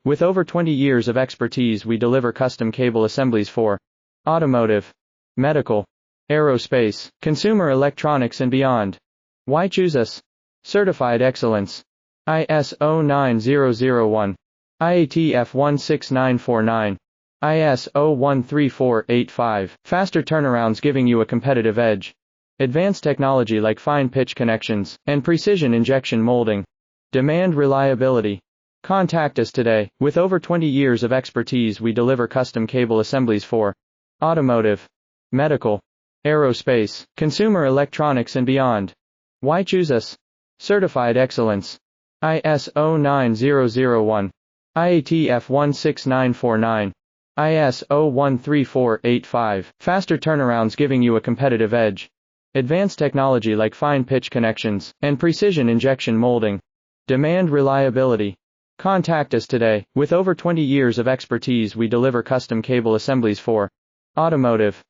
With over 20 years of expertise, we deliver custom cable assemblies for automotive, medical, aerospace, consumer electronics and beyond. Why choose us? Certified excellence. ISO 9001, IATF 16949, ISO 13485. Faster turnarounds giving you a competitive edge. Advanced technology like fine pitch connections and precision injection molding. Demand reliability. Contact us today. With over 20 years of expertise, we deliver custom cable assemblies for automotive, medical, aerospace, consumer electronics and beyond. Why choose us? Certified excellence. ISO 9001, IATF 16949, ISO 13485. Faster turnarounds giving you a competitive edge. Advanced technology like fine pitch connections and precision injection molding. Demand reliability. Contact us today. With over 20 years of expertise, we deliver custom cable assemblies for automotive,